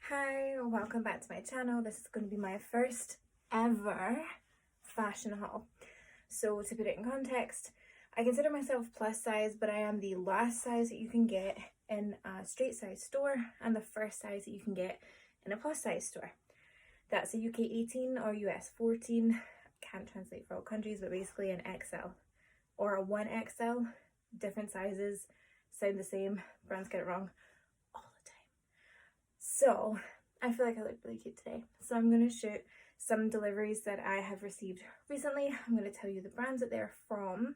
Hi, welcome back to my channel. This is going to be my first ever fashion haul. So to put it in context, I consider myself plus size, but I am the last size that you can get in a straight size store and the first size that you can get in a plus size store. That's a UK 18 or US 14. Can't translate for all countries, but basically an XL or a 1XL. Different sizes, sound the same, brands get it wrong. So I feel like I look really cute today. So I'm going to shoot some deliveries that I have received recently. I'm going to tell you the brands that they're from,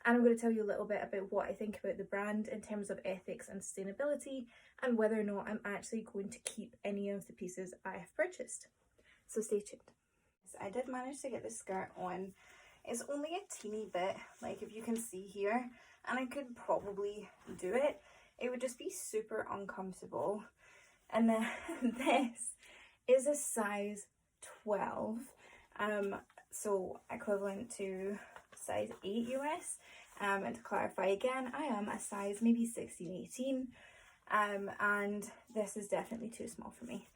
and I'm going to tell you a little bit about what I think about the brand in terms of ethics and sustainability, and whether or not I'm actually going to keep any of the pieces I have purchased. So stay tuned. So I did manage to get this skirt on. It's only a teeny bit, like if you can see here, and I could probably do it. It would just be super uncomfortable. And then this is a size 12, so equivalent to size 8 US. And to clarify again, I am a size maybe 16, 18, and this is definitely too small for me.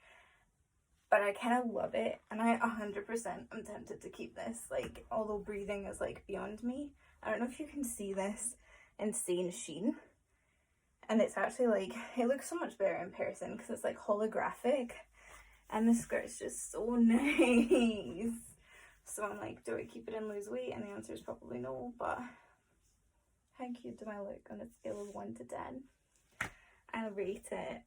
But I kind of love it, and I 100% am tempted to keep this, like, although breathing is like beyond me. I don't know if you can see this insane sheen. And it's actually like, it looks so much better in person because it's like holographic, and the skirt's just so nice. So I'm like, do I keep it and lose weight? And the answer is probably no, but how cute do I look on a scale of 1 to 10? I rate it.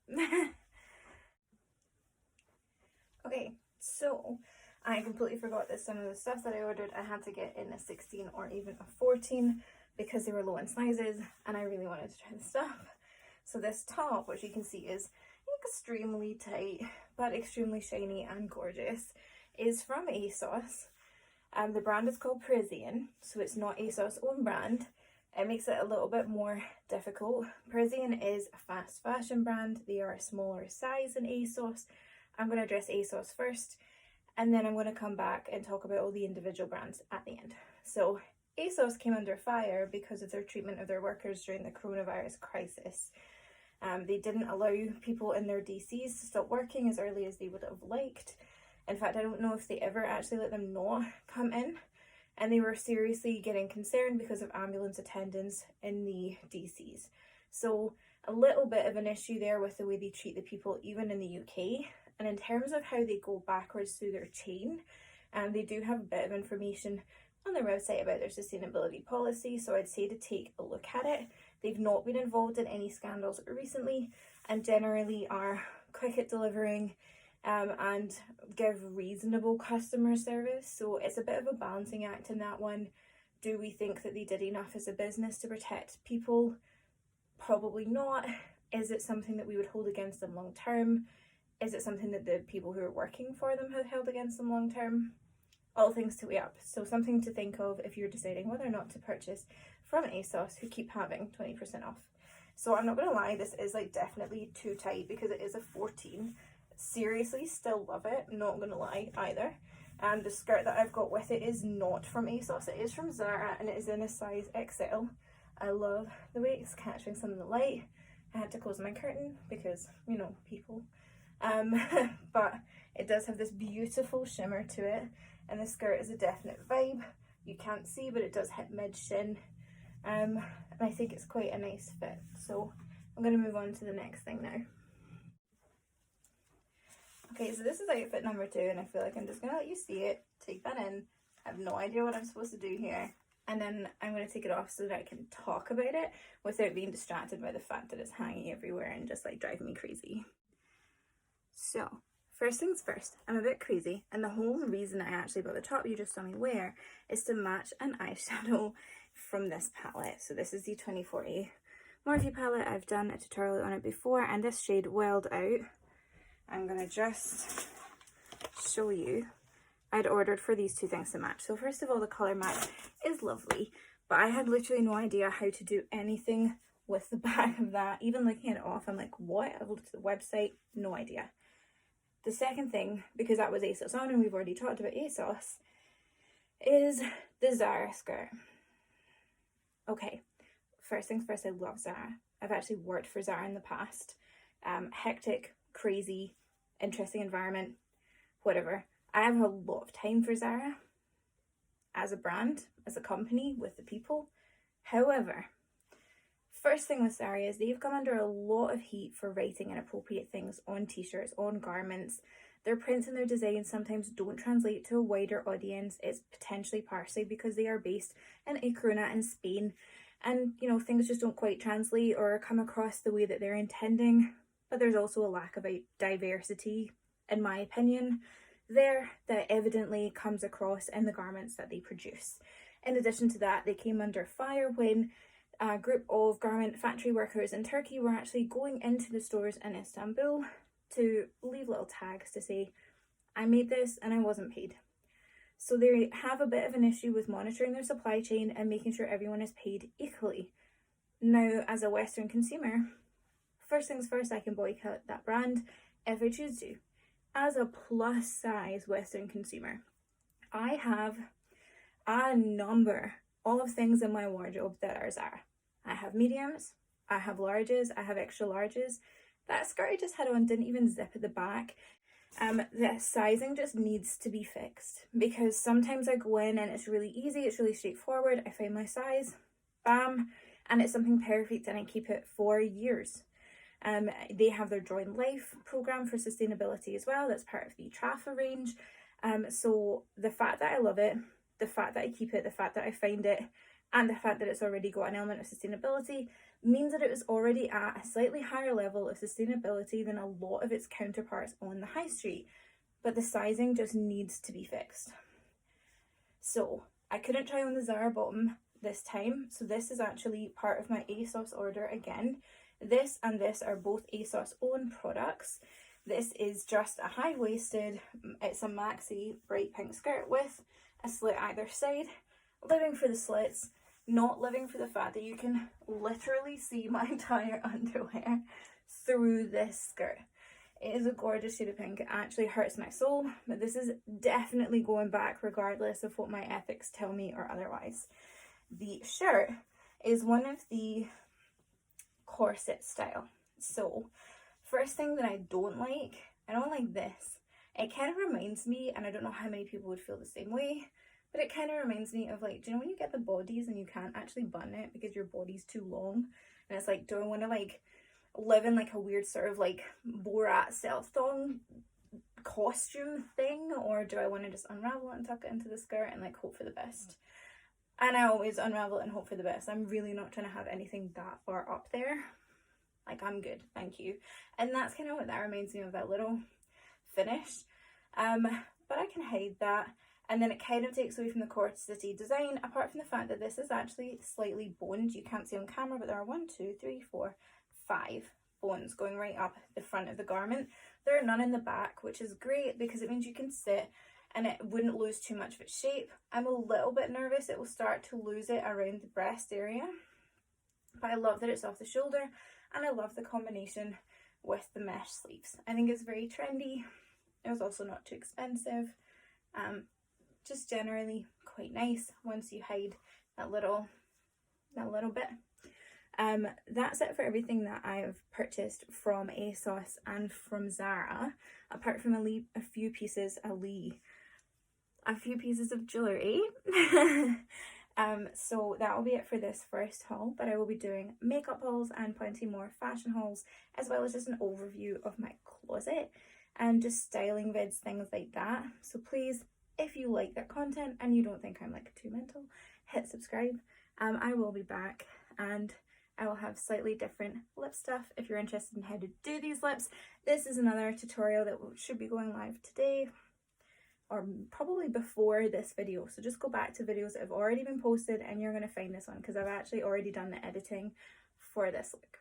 Okay, so I completely forgot that some of the stuff that I ordered I had to get in a 16 or even a 14 because they were low in sizes, and I really wanted to try the stuff. So this top, which you can see is extremely tight but extremely shiny and gorgeous, is from ASOS. The brand is called Parisian, so it's not ASOS' own brand. It makes it a little bit more difficult. Parisian is a fast fashion brand. They are a smaller size than ASOS. I'm going to address ASOS first, and then I'm going to come back and talk about all the individual brands at the end. So ASOS came under fire because of their treatment of their workers during the coronavirus crisis. They didn't allow people in their DCs to stop working as early as they would have liked. In fact, I don't know if they ever actually let them not come in. And they were seriously getting concerned because of ambulance attendants in the DCs. So a little bit of an issue there with the way they treat the people even in the UK. And in terms of how they go backwards through their chain, they do have a bit of information on their website about their sustainability policy, so I'd say to take a look at it. They've not been involved in any scandals recently, and generally are quick at delivering and give reasonable customer service. So it's a bit of a balancing act in that one. Do we think that they did enough as a business to protect people? Probably not. Is it something that we would hold against them long term? Is it something that the people who are working for them have held against them long term? All things to weigh up. So something to think of if you're deciding whether or not to purchase from ASOS, who keep having 20% off. So I'm not going to lie, this is like definitely too tight because it is a 14. Seriously, still love it. Not going to lie either. The skirt that I've got with it is not from ASOS. It is from Zara, and it is in a size XL. I love the way it's catching some of the light. I had to close my curtain because, you know, people. But it does have this beautiful shimmer to it. And the skirt is a definite vibe. You can't see, but it does hit mid-shin. And I think it's quite a nice fit. So I'm going to move on to the next thing now. Okay, so this is outfit number 2, and I feel like I'm just going to let you see it, take that in. I have no idea what I'm supposed to do here. And then I'm going to take it off so that I can talk about it without being distracted by the fact that it's hanging everywhere and just like driving me crazy. So first things first, I'm a bit crazy, and the whole reason I actually bought the top you just saw me wear is to match an eyeshadow from this palette. So this is the 2040 Morphe palette. I've done a tutorial on it before, and this shade Wild Out, I'm going to just show you. I'd ordered for these two things to match. So first of all, the colour match is lovely, but I had literally no idea how to do anything with the back of that. Even looking at it off, I'm like, what? I looked at the website, no idea. The second thing, because that was ASOS on and we've already talked about ASOS, is the Zara skirt. Okay, first things first, I love Zara. I've actually worked for Zara in the past. Hectic, crazy, interesting environment, whatever. I have a lot of time for Zara as a brand, as a company, with the people. However, first thing with Zara is they've come under a lot of heat for writing inappropriate things on t-shirts, on garments. Their prints and their designs sometimes don't translate to a wider audience. It's potentially partially because they are based in A Coruña in Spain, and you know, things just don't quite translate or come across the way that they're intending. But there's also a lack of diversity, in my opinion, there that evidently comes across in the garments that they produce. In addition to that, they came under fire when a group of garment factory workers in Turkey were actually going into the stores in Istanbul to leave little tags to say, I made this and I wasn't paid. So they have a bit of an issue with monitoring their supply chain and making sure everyone is paid equally. Now, as a Western consumer, first things first, I can boycott that brand if I choose to. As a plus size Western consumer, I have a number of things in my wardrobe that are Zara. I have mediums, I have larges, I have extra larges. That skirt I just had on didn't even zip at the back. The sizing just needs to be fixed, because sometimes I go in and it's really easy, it's really straightforward, I find my size, bam, and it's something perfect and I keep it for years. They have their Join Life program for sustainability as well, that's part of the Trafa range. So the fact that I love it, the fact that I keep it, the fact that I find it, and the fact that it's already got an element of sustainability means that it is already at a slightly higher level of sustainability than a lot of its counterparts on the high street. But the sizing just needs to be fixed. So I couldn't try on the Zara bottom this time, so this is actually part of my ASOS order again. This and this are both ASOS own products. This is just a high-waisted, it's a maxi bright pink skirt with a slit either side. Living for the slits, not living for the fact that you can literally see my entire underwear through this skirt. It is a gorgeous shade of pink. It actually hurts my soul, but this is definitely going back regardless of what my ethics tell me or otherwise. The shirt is one of the corset style. So first thing that I don't like this. It kind of reminds me, and I don't know how many people would feel the same way, but it kind of reminds me of, like, do you know when you get the bodies and you can't actually button it because your body's too long? And it's like, do I want to like live in like a weird sort of like Borat self-thong costume thing, or do I want to just unravel it and tuck it into the skirt and like hope for the best? And I always unravel it and hope for the best. I'm really not trying to have anything that far up there. Like, I'm good, thank you. And that's kind of what that reminds me of, that little finish. But I can hide that. And then it kind of takes away from the corset-y design, apart from the fact that this is actually slightly boned. You can't see on camera, but there are 1, 2, 3, 4, 5 bones going right up the front of the garment. There are none in the back, which is great because it means you can sit and it wouldn't lose too much of its shape. I'm a little bit nervous it will start to lose it around the breast area, but I love that it's off the shoulder, and I love the combination with the mesh sleeves. I think it's very trendy. It was also not too expensive. Just generally quite nice once you hide that little bit. That's it for everything that I've purchased from ASOS and from Zara, apart from a few pieces of jewellery. So that will be it for this first haul, but I will be doing makeup hauls and plenty more fashion hauls, as well as just an overview of my closet and just styling vids, things like that. So please, if you like that content and you don't think I'm like too mental, hit subscribe. I will be back and I will have slightly different lip stuff if you're interested in how to do these lips. This is another tutorial that should be going live today, or probably before this video. So just go back to videos that have already been posted and you're going to find this one, because I've actually already done the editing for this look.